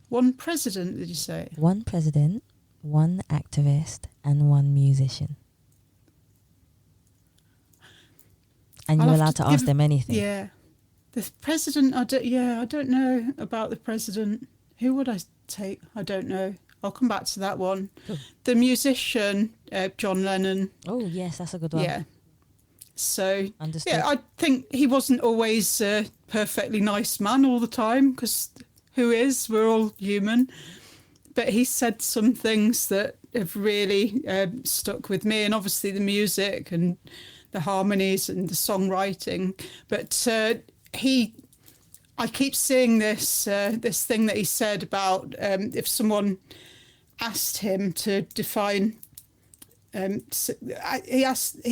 One president, did you say? One president, one activist, and one musician. And you're allowed to ask them anything. Yeah. The president, I don't know about the president. Who would I take? I don't know. I'll come back to that one. Cool. The musician, John Lennon. Oh, yes, that's a good one. Yeah. So, Understood. yeah, I think he wasn't always a perfectly nice man all the time, because who is? We're all human. But he said some things that have really stuck with me, and obviously the music and the harmonies and the songwriting. But I keep seeing this thing that he said about if someone asked him to define. He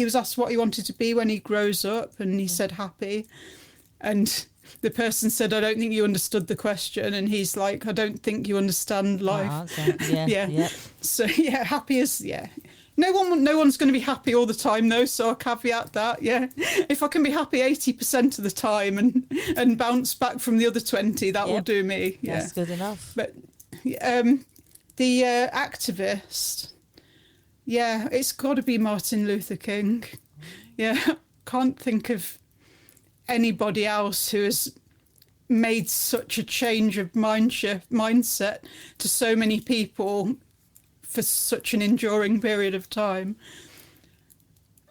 was asked what he wanted to be when he grows up, and he said happy. And the person said, I don't think you understood the question. And he's like, I don't think you understand life. Yeah. So yeah, happy is, yeah. No one's going to be happy all the time though, so I'll caveat that. Yeah, if I can be happy 80% of the time and bounce back from the other 20, that will do me. Yeah, that's good enough. But the activist, yeah, it's got to be Martin Luther King. Yeah, can't think of anybody else who has made such a change of mindset to so many people for such an enduring period of time.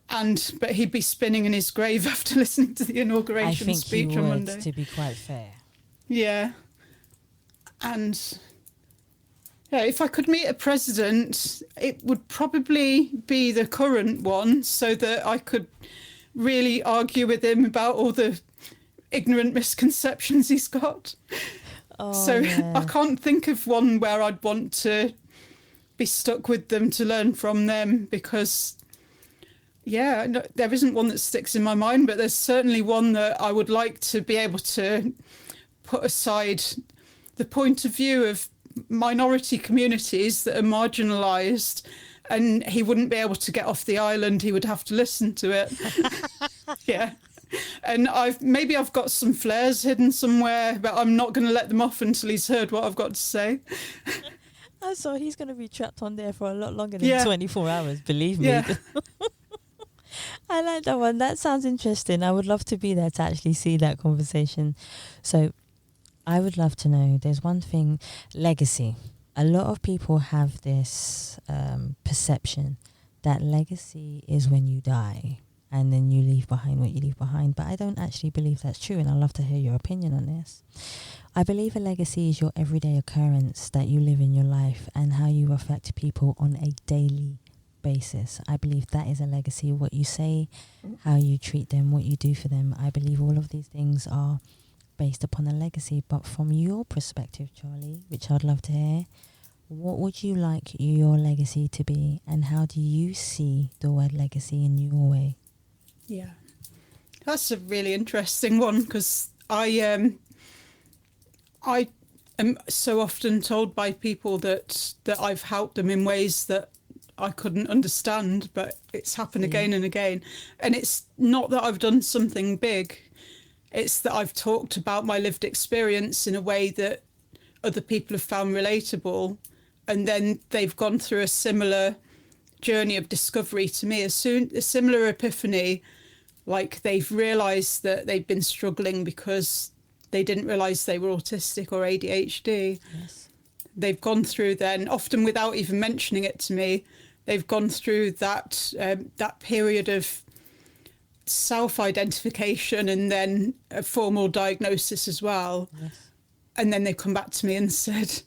But he'd be spinning in his grave after listening to the inauguration speech on Monday. To be quite fair. Yeah. And yeah, if I could meet a president, it would probably be the current one, so that I could really argue with him about all the ignorant misconceptions he's got. I can't think of one where I'd want to be stuck with them to learn from them, because there isn't one that sticks in my mind, but there's certainly one that I would like to be able to put aside the point of view of minority communities that are marginalised, and he wouldn't be able to get off the island. He would have to listen to it. Yeah. And I've got some flares hidden somewhere, but I'm not going to let them off until he's heard what I've got to say. So he's going to be trapped on there for a lot longer than 24 hours, believe me. Yeah. I like that one. That sounds interesting. I would love to be there to actually see that conversation. So I would love to know, there's one thing, legacy. A lot of people have this perception that legacy is when you die and then you leave behind what you leave behind. But I don't actually believe that's true, and I'd love to hear your opinion on this. I believe a legacy is your everyday occurrence that you live in your life and how you affect people on a daily basis. I believe that is a legacy. What you say, how you treat them, what you do for them. I believe all of these things are based upon a legacy. But from your perspective, Charlie, which I'd love to hear, what would you like your legacy to be, and how do you see the word legacy in your way? Yeah, that's a really interesting one, because I am so often told by people that I've helped them in ways that I couldn't understand, but it's happened again and again. And it's not that I've done something big, it's that I've talked about my lived experience in a way that other people have found relatable, and then they've gone through a similar journey of discovery to me, a similar epiphany, like they've realised that they've been struggling because they didn't realise they were autistic or ADHD. Yes. They've gone through then, often without even mentioning it to me, they've gone through that period of self-identification and then a formal diagnosis as well. Yes. And then they come back to me and said,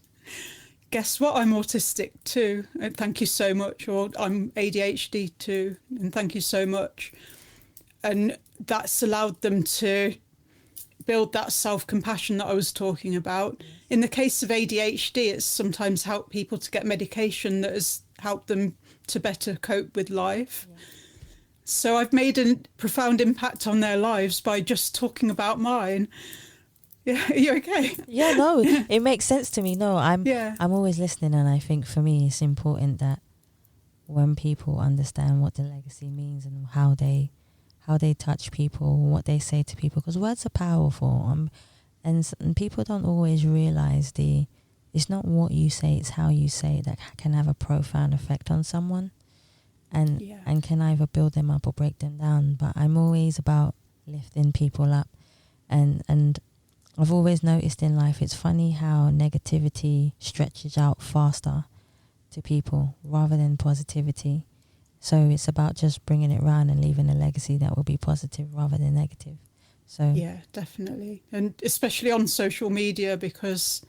guess what, I'm autistic too, and thank you so much, or I'm ADHD too, and thank you so much. And that's allowed them to build that self-compassion that I was talking about. Yes. In the case of ADHD, it's sometimes helped people to get medication that has helped them to better cope with life. Yes. So I've made a profound impact on their lives by just talking about mine. Yeah, are you okay? Yeah, no, it makes sense to me. No, I'm always listening, and I think for me it's important that when people understand what the legacy means and how they touch people, what they say to people, because words are powerful, and people don't always realize it's not what you say, it's how you say it that can have a profound effect on someone, and can either build them up or break them down. But I'm always about lifting people up, and I've always noticed in life, it's funny how negativity stretches out faster to people rather than positivity. So it's about just bringing it round and leaving a legacy that will be positive rather than negative. So yeah, definitely. And especially on social media, because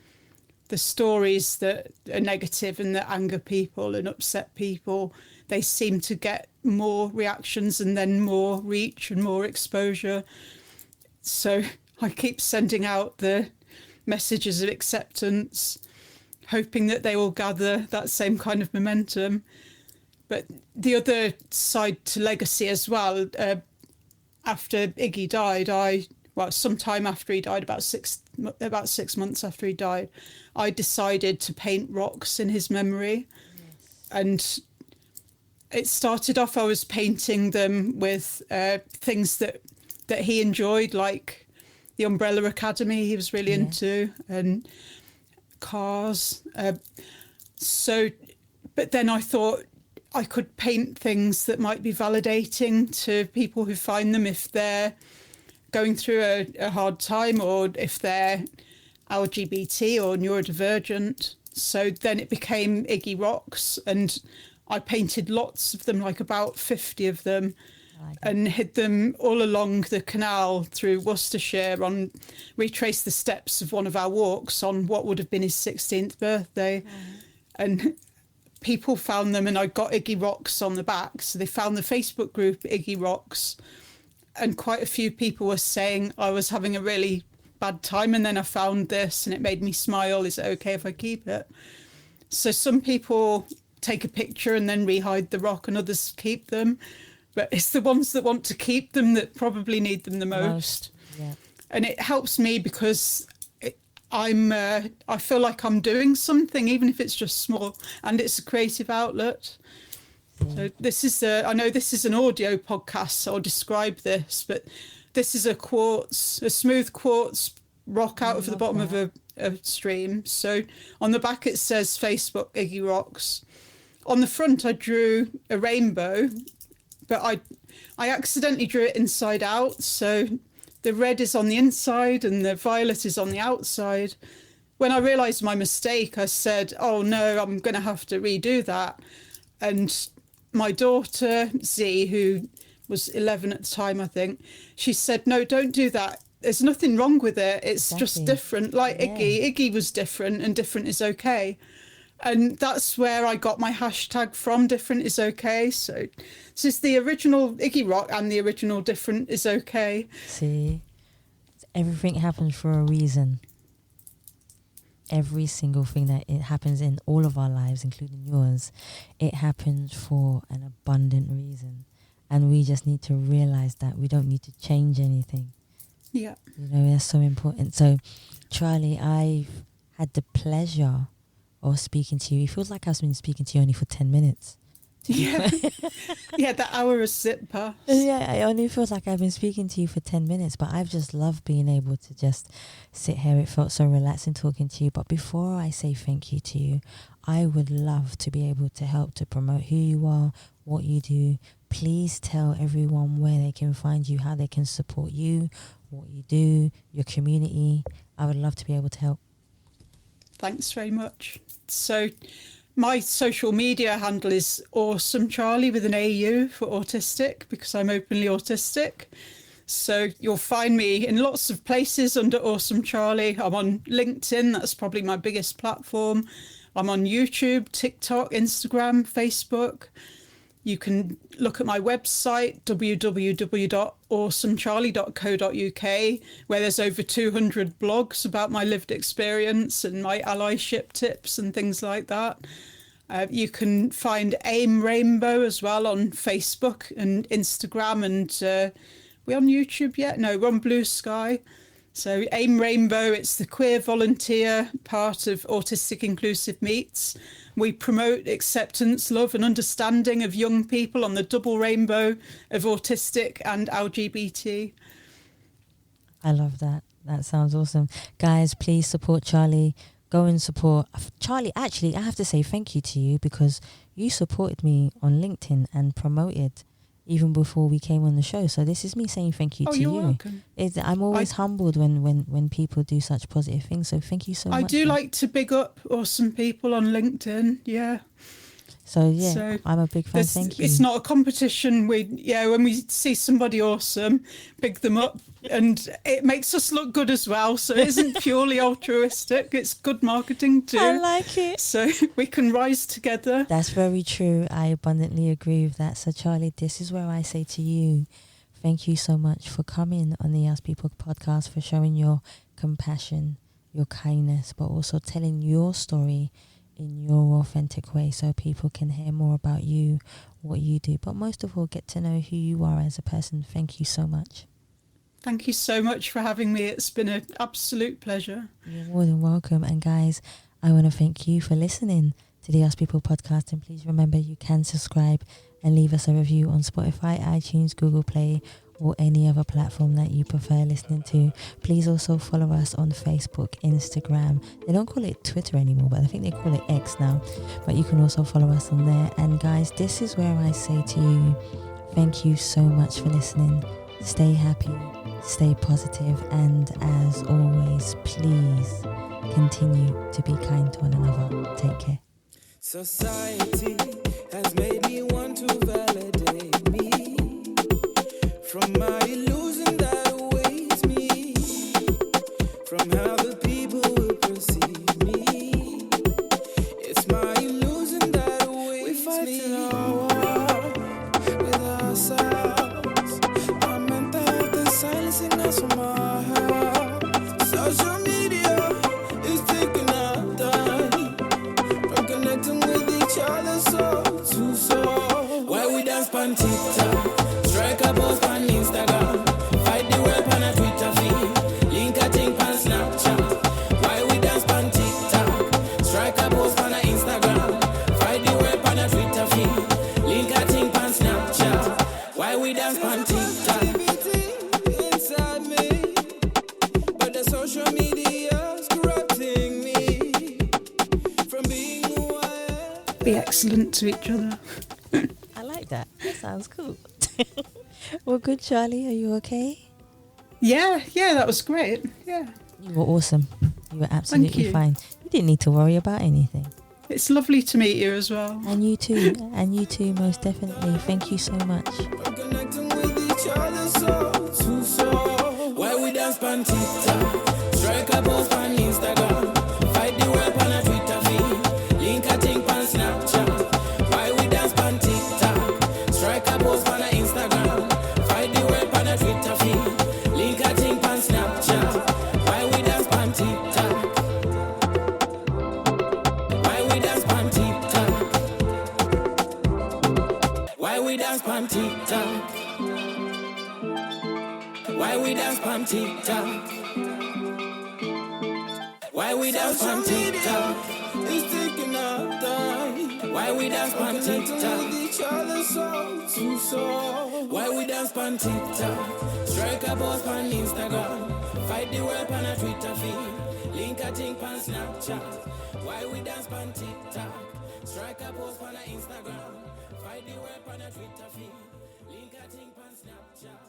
the stories that are negative and that anger people and upset people, they seem to get more reactions and then more reach and more exposure. So I keep sending out the messages of acceptance, hoping that they will gather that same kind of momentum. But the other side to legacy as well, after Iggy died, sometime after he died, about six months after he died, I decided to paint rocks in his memory. Yes. And it started off, I was painting them with things that he enjoyed, like the Umbrella Academy he was really into, and cars. But then I thought I could paint things that might be validating to people who find them if they're going through a hard time, or if they're LGBT or neurodivergent. So then it became Iggy Rocks, and I painted lots of them, like about 50 of them. And hid them all along the canal through Worcestershire, retraced the steps of one of our walks on what would have been his 16th birthday. And people found them, and I got Iggy Rocks on the back. So they found the Facebook group Iggy Rocks, and quite a few people were saying I was having a really bad time, and then I found this and it made me smile. Is it okay if I keep it? So some people take a picture and then rehide the rock, and others keep them. But it's the ones that want to keep them that probably need them the most. Yeah. And it helps me because I feel like I'm doing something, even if it's just small, and it's a creative outlet. So I know this is an audio podcast, so I'll describe this, but this is a smooth quartz rock out of the bottom of a stream. So on the back it says Facebook Iggy Rocks. On the front I drew a rainbow, but I accidentally drew it inside out. So the red is on the inside and the violet is on the outside. When I realised my mistake, I said, oh no, I'm going to have to redo that. And my daughter, Z, who was 11 at the time, I think, she said, no, don't do that. There's nothing wrong with it. It's just different. Like Iggy. Iggy was different, and different is okay. And that's where I got my hashtag from, different is okay. So this is the original Iggy Rock and the original different is okay. See, everything happens for a reason. Every single thing that it happens in all of our lives, including yours, it happens for an abundant reason. And we just need to realize that we don't need to change anything. Yeah. You know, that's so important. So, Charlie, I've had the pleasure of speaking to you. It feels like I've been speaking to you only for 10 minutes. Yeah. Yeah, the hour has zipped past. Yeah, it only feels like I've been speaking to you for 10 minutes, but I've just loved being able to just sit here. It felt so relaxing talking to you. But before I say thank you to you, I would love to be able to help to promote who you are, what you do. Please tell everyone where they can find you, how they can support you, what you do, your community. I would love to be able to help. Thanks very much. So my social media handle is Awesome Charlie with an AU for autistic, because I'm openly autistic. So you'll find me in lots of places under Awesome Charlie. I'm on LinkedIn. That's probably my biggest platform. I'm on YouTube, TikTok, Instagram, Facebook. You can look at my website, www.awesomecharlie.co.uk, where there's over 200 blogs about my lived experience and my allyship tips and things like that. You can find AIM Rainbow as well on Facebook and Instagram. And we on YouTube yet? No, we're on Blue Sky. So AIM Rainbow, it's the queer volunteer part of Autistic Inclusive Meets. We promote acceptance, love and understanding of young people on the double rainbow of autistic and LGBT. I love that. That sounds awesome. Guys, please support Charlie. Go and support Charlie. Actually, I have to say thank you to you, because you supported me on LinkedIn and promoted even before we came on the show. So this is me saying thank you to you. Oh, you're welcome. I'm always humbled when people do such positive things. So thank you so much. I do like to big up awesome people on LinkedIn. Yeah. So I'm a big fan. Thank you. It's not a competition. When we see somebody awesome, big them up, and it makes us look good as well. So it isn't purely altruistic. It's good marketing too. I like it. So we can rise together. That's very true. I abundantly agree with that. So Charlie, this is where I say to you, thank you so much for coming on the Ask People podcast, for showing your compassion, your kindness, but also telling your story in your authentic way, so people can hear more about you, what you do, but most of all get to know who you are as a person. Thank you so much. Thank you so much for having me. It's been an absolute pleasure. You're more than welcome. And guys, I want to thank you for listening to the Ask People podcast, and please remember you can subscribe and leave us a review on Spotify, iTunes, Google Play, or any other platform that you prefer listening to. Please also follow us on Facebook, Instagram. They don't call it Twitter anymore, but I think they call it X now. But you can also follow us on there. And guys, this is where I say to you, thank you so much for listening. Stay happy, stay positive, and as always, please continue to be kind to one another. Take care. Society has made me want to validate me from my illusion that awaits me, from how the people will perceive me. It's my illusion that awaits me. We fight in our war with ourselves. Our mental health is silencing us from our health. Social media is taking our time from connecting with each other soul to soul. Why we be excellent to each other. I like that. That sounds cool. Well, good, Charlie. Are you okay? Yeah, that was great. Yeah. You were awesome. You were absolutely you. fine. You didn't need to worry about anything. It's lovely to meet you as well. And you too. And you too, most definitely. Thank you so much. Connecting with each other, so. Why we dance on TikTok? Strike a post on Instagram. Fight the web on a Twitter feed. Link a thing on Snapchat. Why we dance on TikTok? Strike a post on a Instagram. Fight the web on a Twitter feed. Link a thing on Snapchat. Why we dance on TikTok? Why we dance on TikTok? Why we dance on TikTok? Why we dance on TikTok? Why we dance on TikTok? It's taking our time. Why we dance on TikTok? With each other so. Why we dance on TikTok? Strike a post on Instagram. Fight the web on a Twitter feed. Link a thing on Snapchat. Why we dance on TikTok? Strike a post on Instagram. Fight the web on a Twitter feed. Link a thing on Snapchat.